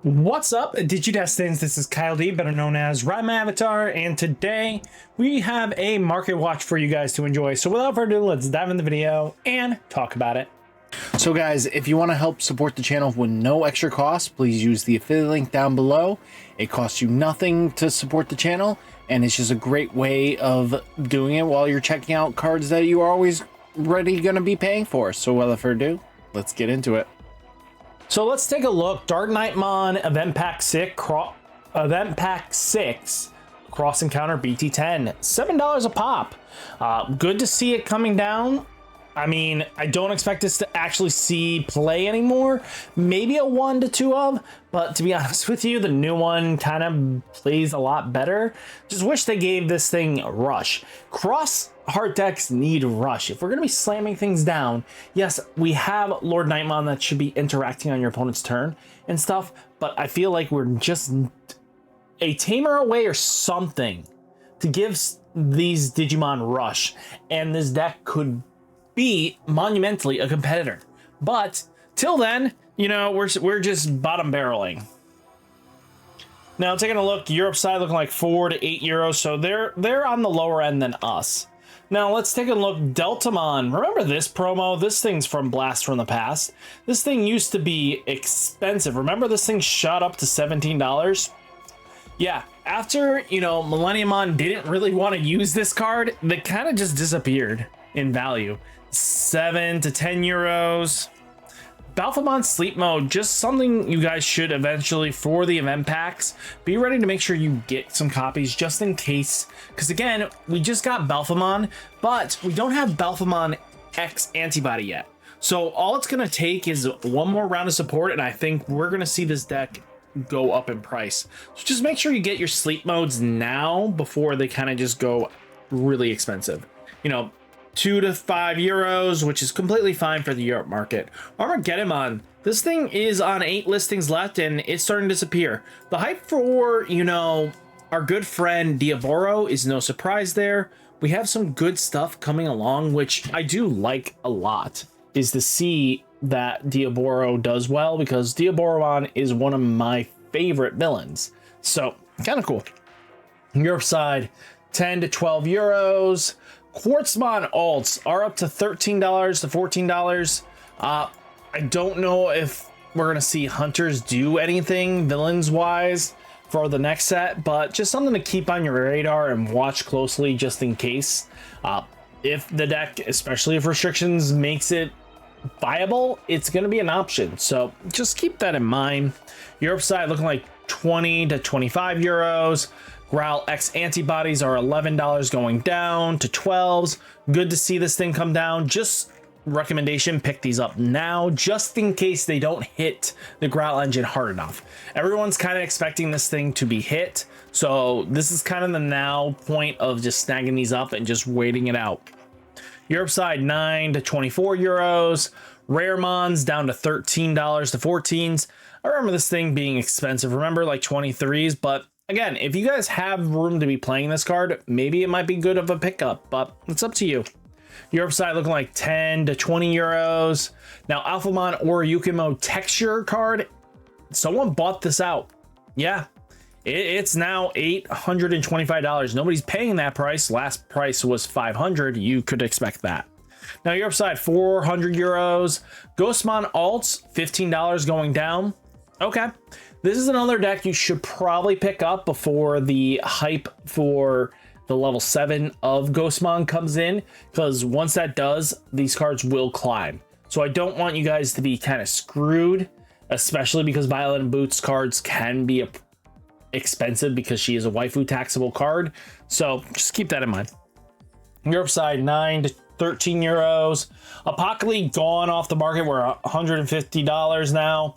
What's up, Digidestins? This is Kyle D, better known as RideMyAvatar, and today we have a market watch for you guys to enjoy. So without further ado, let's dive in the video and talk about it. So guys, if you want to help support the channel with no extra cost, please use the affiliate link down below. It costs you nothing to support the channel, and it's just a great way of doing it while you're checking out cards that you are always ready going to be paying for. So without further ado, let's get into it. So let's take a look. RideMyAvatar Event Pack 6 Cross Encounter BT10, $7 a pop. Good to see it coming down. I mean, I don't expect us to actually see play anymore. Maybe a 1 to 2 of, but to be honest with you, the new one kind of plays a lot better. Just wish they gave this thing a rush. Cross heart decks need rush. If we're going to be slamming things down, yes, we have Lord Nightmon that should be interacting on your opponent's turn and stuff, but I feel like we're just a tamer away or something to give these Digimon rush, and this deck could be monumentally a competitor. But till then, you know, we're just bottom barreling. Now taking a look, Europe side looking like 4 to 8 euros, so they're on the lower end than us. Now let's take a look. Deltamon, remember this promo? This thing's from Blast from the Past. This thing used to be expensive. Remember this thing shot up to $17? Yeah, after, you know, Millenniumon didn't really want to use this card, they kind of just disappeared in value. 7 to 10 euros. Balphamon Sleep Mode, just something you guys should eventually, for the event packs, be ready to make sure you get some copies just in case. Because again, we just got Balphamon, but we don't have Balphamon X antibody yet. So all it's going to take is one more round of support, and I think we're going to see this deck go up in price. So just make sure you get your sleep modes now before they kind of just go really expensive. You know, 2 to 5 euros, which is completely fine for the Europe market. Armageddon, this thing is on 8 listings left and it's starting to disappear. The hype for, you know, our good friend Diaboro is no surprise there. We have some good stuff coming along, which I do like a lot, is to see that Diaboro does well, because Diaboromon is one of my favorite villains. So kind of cool. Europe side, 10 to 12 euros. Quartzmon alts are up to $13 to $14. I don't know if we're going to see hunters do anything villains wise for the next set, but just something to keep on your radar and watch closely just in case. If the deck, especially if restrictions makes it viable, it's going to be an option. So just keep that in mind. Europe side looking like 20 to 25 euros. Growl X antibodies are $11 going down to 12s. Good to see this thing come down. Just recommendation, pick these up now just in case they don't hit the Growl engine hard enough. Everyone's kind of expecting this thing to be hit, so this is kind of the now point of just snagging these up and just waiting it out. Europe side 9 to 24 euros. Raremons down to $13 to 14s. I remember this thing being expensive. Remember, like 23s, but again, if you guys have room to be playing this card, maybe it might be good of a pickup, but it's up to you. Europe side looking like 10 to 20 euros. Now, Alphamon or Yukimo texture card, someone bought this out. Yeah, it's now $825. Nobody's paying that price. Last price was $500. You could expect that. Now, Europe side, 400 euros. Ghostmon alts, $15 going down. Okay. This is another deck you should probably pick up before the hype for the level 7 of Ghostmon comes in, because once that does, these cards will climb. So I don't want you guys to be kind of screwed, especially because Violet and Boots cards can be expensive because she is a waifu taxable card. So just keep that in mind. Europe side 9 to 13 euros. Apocalypse gone off the market. We're $150 now.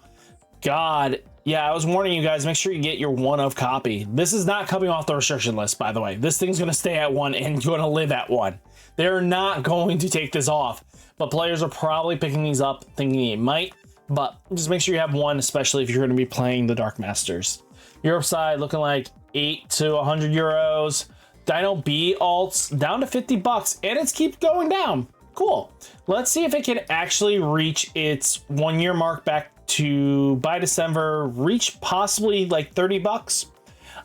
God. Yeah, I was warning you guys, make sure you get your 1 of copy. This is not coming off the restriction list, by the way. This thing's going to stay at 1 and going to live at 1. They're not going to take this off, but players are probably picking these up thinking it might, but just make sure you have 1, especially if you're going to be playing the Dark Masters. Europe side looking like 8 to 100 euros. Dino B alts down to $50, and it keeps going down. Cool. Let's see if it can actually reach its 1 year mark back to, by December, reach possibly like 30 bucks,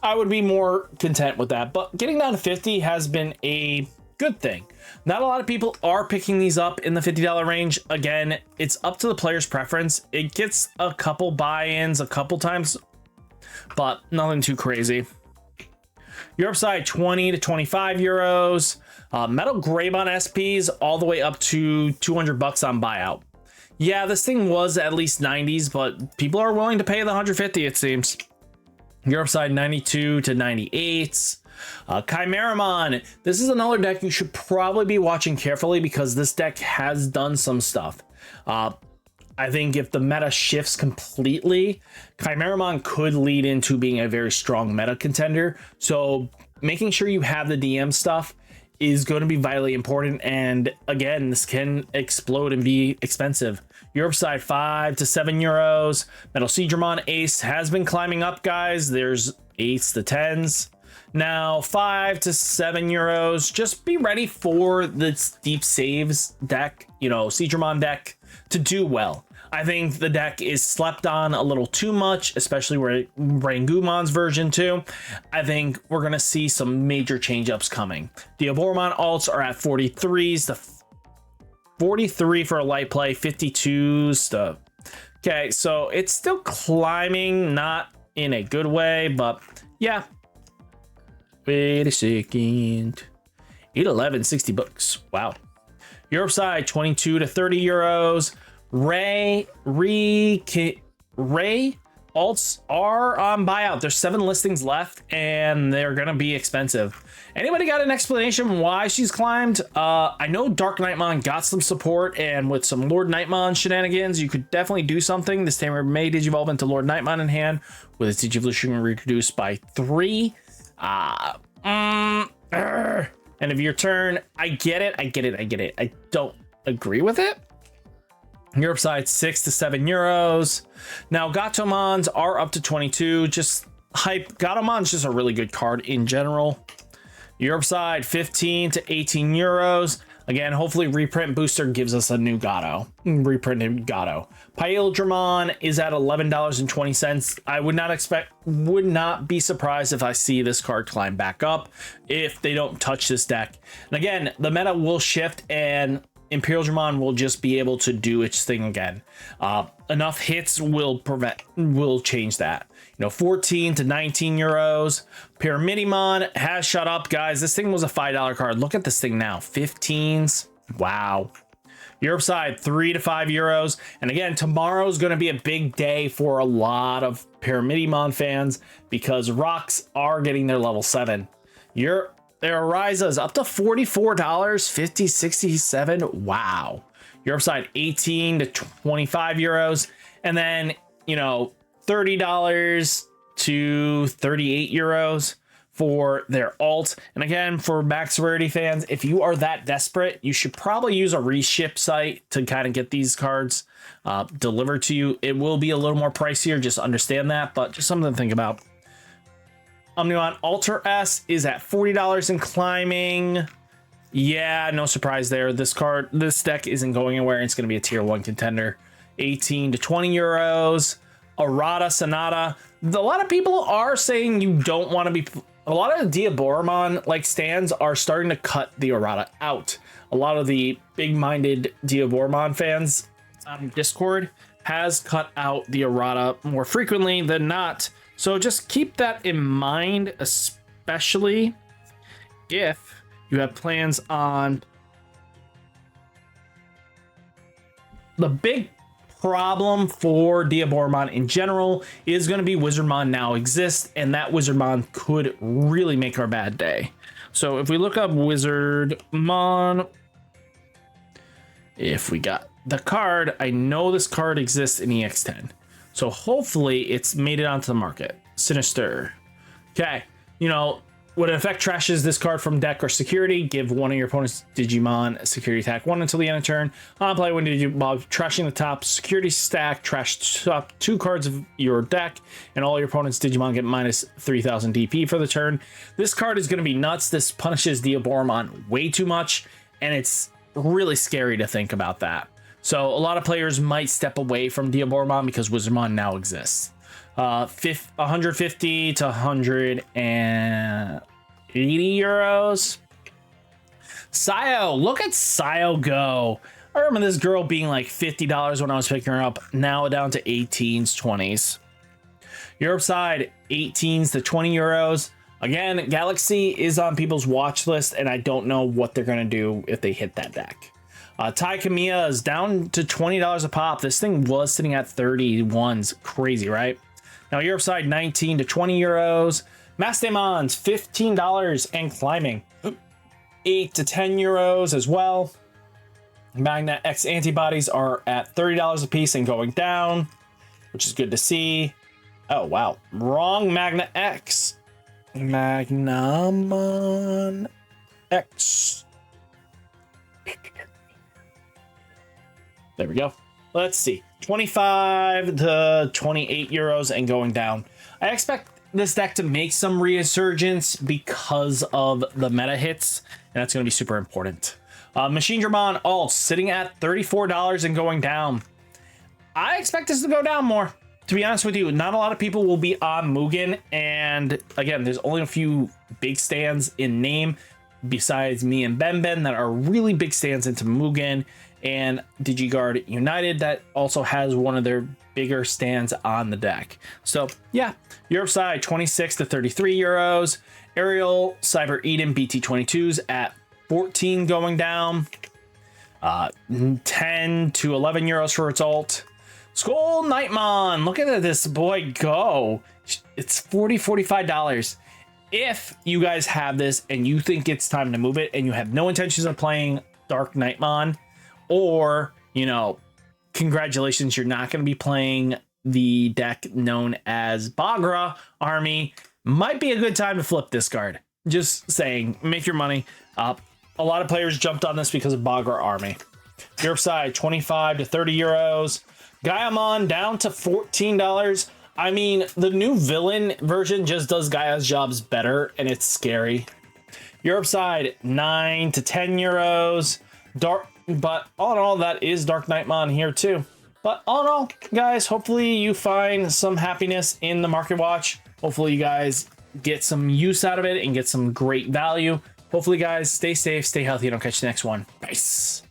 I would be more content with that. But getting down to 50 has been a good thing. Not a lot of people are picking these up in the $50 range. Again, it's up to the player's preference. It gets a couple buy-ins a couple times, but nothing too crazy. Europe side, 20 to 25 euros. Metal Greybon SPs all the way up to 200 bucks on buyout. Yeah, this thing was at least 90s, but people are willing to pay the 150, it seems. Europe side, 92 to 98s. Chimeramon. This is another deck you should probably be watching carefully because this deck has done some stuff. I think if the meta shifts completely, Chimeramon could lead into being a very strong meta contender. So making sure you have the DM stuff is going to be vitally important. And again, this can explode and be expensive. Europe side, 5 to 7 euros. Metal Seedramon Ace has been climbing up, guys. There's 8s to 10s. Now 5 to 7 euros. Just be ready for this deep saves deck, you know, Seedramon deck to do well. I think the deck is slept on a little too much, especially Rangumon's version 2. I think we're going to see some major change-ups coming. Diaboromon alts are at 43s to 43 for a light play, 52s to... Okay, so it's still climbing, not in a good way, but yeah. Wait a second. 811, 60 bucks. Wow. Europe side, 22 to 30 euros. Ray alts are on buyout. There's 7 listings left and they're gonna be expensive. Anybody got an explanation why she's climbed? I know Dark Nightmon got some support, and with some Lord Nightmon shenanigans, you could definitely do something. This tamer may digivolve into Lord Nightmon in hand with its digivolution reduced by 3. End of your turn. I get it. I don't agree with it. Europe side, 6 to 7 euros. Now Gatomons are up to 22. Just hype. Gatomon's just a really good card in general. Europe side, 15 to 18 euros. Again, hopefully reprint booster gives us a new Gato. Reprinted Gato. Paildramon is at $11.20. I would not be surprised if I see this card climb back up if they don't touch this deck. And again, the meta will shift and Imperial Dramon will just be able to do its thing again. Enough hits will change that. You know, 14 to 19 euros. Pyramidimon has shut up, guys. This thing was a $5 card. Look at this thing now, 15s. Wow. Europe side, 3 to 5 euros. And again, tomorrow's going to be a big day for a lot of Pyramidimon fans because rocks are getting their level 7. Their Ariza's up to $44, 50, 67. Wow. Europe side, 18 to 25 euros. And then, you know, $30 to 38 euros for their alt. And again, for max rarity fans, if you are that desperate, you should probably use a reship site to kind of get these cards delivered to you. It will be a little more pricier, just understand that, but just something to think about. Omnion Alter S is at $40 and climbing. Yeah, no surprise there. This deck isn't going anywhere. It's going to be a tier 1 contender. 18 to 20 euros. Errata Sonata. A lot of people are saying you don't want to be... A lot of the Diaboromon like stands are starting to cut the Errata out. A lot of the big-minded Diaboromon fans on Discord has cut out the Errata more frequently than not. So just keep that in mind, especially if you have plans on... The big problem for Diaboromon in general is going to be Wizardmon now exists, and that Wizardmon could really make our bad day. So if we look up Wizardmon, if we got the card, I know this card exists in EX10. So hopefully it's made it onto the market. Sinister. Okay, you know, when an effect trashes this card from deck or security, give one of your opponent's Digimon a security attack 1 until the end of turn. On play, when while trashing the top security stack, trash top 2 cards of your deck, and all your opponent's Digimon get minus 3,000 DP for the turn. This card is going to be nuts. This punishes Diaboromon way too much, and it's really scary to think about that. So a lot of players might step away from Diaboromon because Wizardmon now exists. 150 to 180 euros. Sayo, look at Sayo go. I remember this girl being like $50 when I was picking her up. Now down to 18s, 20s. Europe side, 18s to 20 euros. Again, Galaxy is on people's watch list, and I don't know what they're going to do if they hit that deck. Tai Kamiya is down to $20 a pop. This thing was sitting at 31s. Crazy, right? Now, Europe side, 19 to 20 euros. Mastemons, $15 and climbing. 8 to 10 euros as well. Magna X antibodies are at $30 a piece and going down, which is good to see. Oh, wow. Wrong Magna X. Magnamon X. There we go. Let's see. 25 to 28 euros and going down. I expect this deck to make some resurgence because of the meta hits, and that's going to be super important. Machine Dramon alt sitting at $34 and going down. I expect this to go down more. To be honest with you, not a lot of people will be on Mugen, and again, there's only a few big stands in name besides me and Ben that are really big stands into Mugen, and DigiGuard United that also has one of their bigger stands on the deck. So yeah, Europe side 26 to 33 euros. Ariel Cyber Eden BT22s at 14 going down. 10 to 11 euros for its alt. Skull Nightmon, look at this boy go. It's $45. If you guys have this and you think it's time to move it and you have no intentions of playing Dark Nightmon, or, you know, congratulations, you're not going to be playing the deck known as Bagra Army, might be a good time to flip this card. Just saying, make your money up. A lot of players jumped on this because of Bagra Army. Europe side, 25 to 30 euros. Gaiamon down to $14. I mean, the new villain version just does Gaia's jobs better, and it's scary. Europe side, 9 to 10 euros. But all in all, that is Dark Nightmon here too. But all in all, guys, hopefully you find some happiness in the Market Watch. Hopefully you guys get some use out of it and get some great value. Hopefully, guys, stay safe, stay healthy, and I'll catch you next one. Peace.